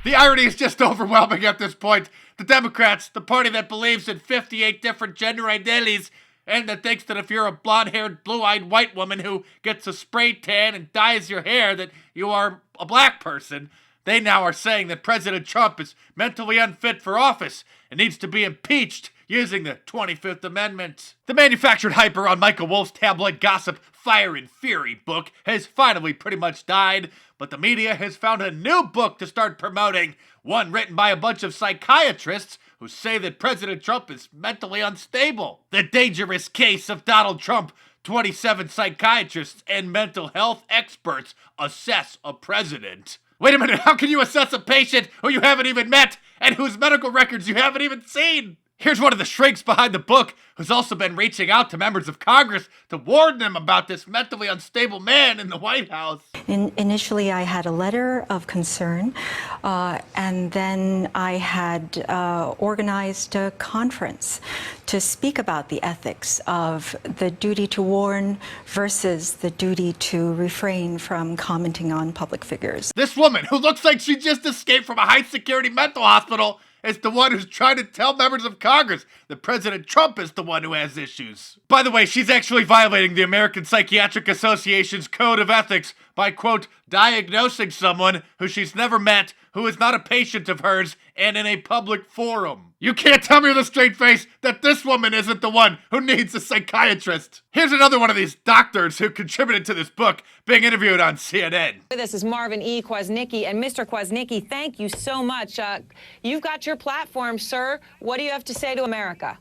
The irony is just overwhelming at this point. The Democrats, the party that believes in 58 different gender identities, and that thinks that if you're a blonde-haired, blue-eyed white woman who gets a spray tan and dyes your hair, that you are a black person, they now are saying that President Trump is mentally unfit for office and needs to be impeached using the 25th Amendment. The manufactured hyper on Michael Wolff's tabloid gossip Fire and Fury book has finally pretty much died, but the media has found a new book to start promoting, one written by a bunch of psychiatrists who say that President Trump is mentally unstable. The Dangerous Case of Donald Trump. 27 psychiatrists and mental health experts assess a president. Wait a minute, how can you assess a patient who you haven't even met and whose medical records you haven't even seen? Here's one of the shrinks behind the book who's also been reaching out to members of Congress to warn them about this mentally unstable man in the White House. Initially, I had a letter of concern, and then I had organized a conference to speak about the ethics of the duty to warn versus the duty to refrain from commenting on public figures. This woman, who looks like she just escaped from a high-security mental hospital, is the one who's trying to tell members of Congress that President Trump is the one who has issues. By the way, she's actually violating the American Psychiatric Association's code of ethics by, quote, diagnosing someone who she's never met, who is not a patient of hers, and in a public forum. You can't tell me with a straight face that this woman isn't the one who needs a psychiatrist. Here's another one of these doctors who contributed to this book being interviewed on CNN. This is Marvin E. Kwasnicki, and Mr. Kwasnicki, thank you so much. You've got your platform, sir. What do you have to say to America?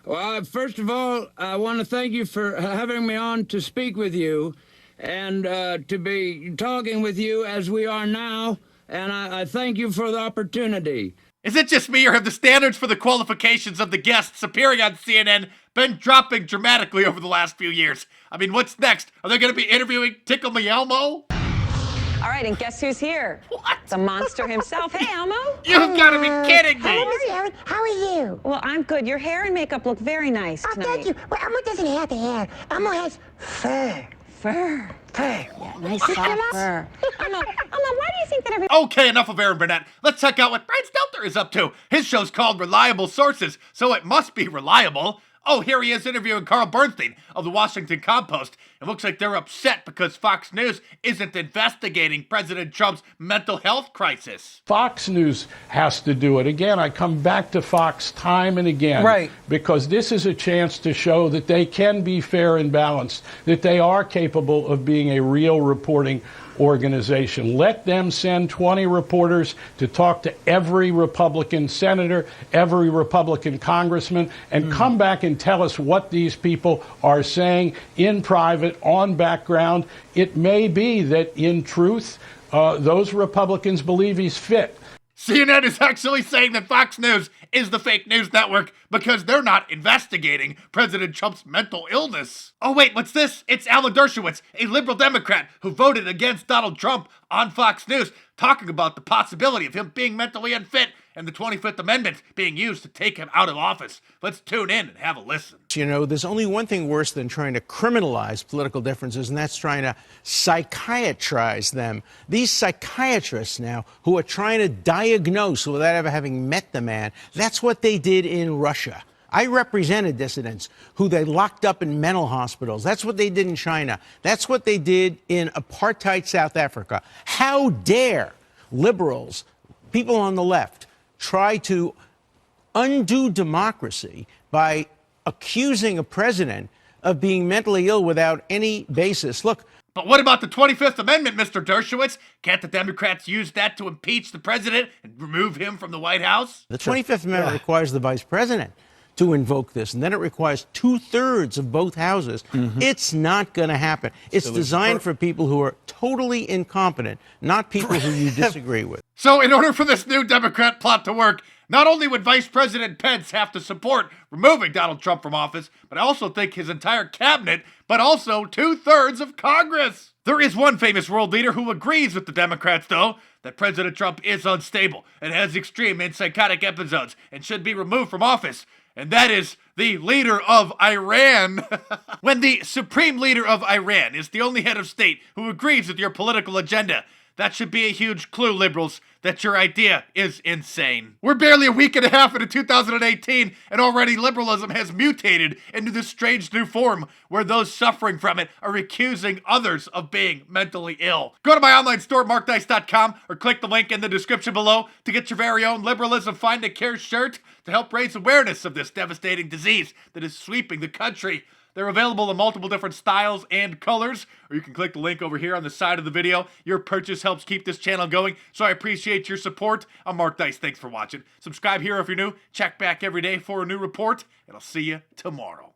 Well, first of all, I want to thank you for having me on to speak with you and to be talking with you as we are now, and I thank you for the opportunity. Is it just me, or have the standards for the qualifications of the guests appearing on CNN been dropping dramatically over the last few years? I mean, what's next? Are they going to be interviewing Tickle Me Elmo? All right, and guess who's here? What? The monster himself. Hey, Elmo. You've got to be kidding me. Hello, Miss Erin. How are you? Well, I'm good. Your hair and makeup look very nice Oh, tonight. thank you. Well, Elmo doesn't have the hair. Elmo has fur. Fur. Fur. Yeah, nice soft fur. Elmo, why do you think that every... Okay, enough of Aaron Burnett. Let's check out what Brad Stelter is up to. His show's called Reliable Sources, so it must be reliable. Oh, here he is interviewing Carl Bernstein of the Washington Compost. It looks like they're upset because Fox News isn't investigating President Trump's mental health crisis. Fox News has to do it. Again, I come back to Fox time and again. Right. Because this is a chance to show that they can be fair and balanced, that they are capable of being a real reporting organization. Let them send 20 reporters to talk to every Republican senator, every Republican congressman, and come back and tell us what these people are saying in private, on background. It may be that, in truth, those Republicans believe he's fit. CNN is actually saying that Fox News is the fake news network because they're not investigating President Trump's mental illness. Oh wait, what's this? It's Alan Dershowitz, a liberal Democrat who voted against Donald Trump on Fox News, talking about the possibility of him being mentally unfit and the 25th Amendment being used to take him out of office. Let's tune in and have a listen. You know, there's only one thing worse than trying to criminalize political differences, and that's trying to psychiatrize them. These psychiatrists now who are trying to diagnose without ever having met the man, that's what they did in Russia. I represented dissidents who they locked up in mental hospitals. That's what they did in China. That's what they did in apartheid South Africa. How dare liberals, people on the left, try to undo democracy by accusing a president of being mentally ill without any basis. Look. But what about the 25th Amendment, Mr. Dershowitz? Can't the Democrats use that to impeach the president and remove him from the White House? The 25th Amendment requires the vice president to invoke this, and then it requires 2/3 of both houses. It's not going to happen. It's designed for people who are totally incompetent, not people who you disagree with. So in order for this new Democrat plot to work, not only would Vice President Pence have to support removing Donald Trump from office, but I also think his entire cabinet, but also 2/3 of Congress. There is one famous world leader who agrees with the Democrats, though, that President Trump is unstable and has extreme and psychotic episodes and should be removed from office. And that is the leader of Iran. When the supreme leader of Iran is the only head of state who agrees with your political agenda, That should be a huge clue, liberals, that your idea is insane. We're barely a week and a half into 2018, and already liberalism has mutated into this strange new form where those suffering from it are accusing others of being mentally ill. Go to my online store, markdice.com, or click the link in the description below to get your very own Liberalism Find a Care shirt to help raise awareness of this devastating disease that is sweeping the country. They're available in multiple different styles and colors, or you can click the link over here on the side of the video. Your purchase helps keep this channel going, so I appreciate your support. I'm Mark Dice. Thanks for watching. Subscribe here if you're new. Check back every day for a new report, and I'll see you tomorrow.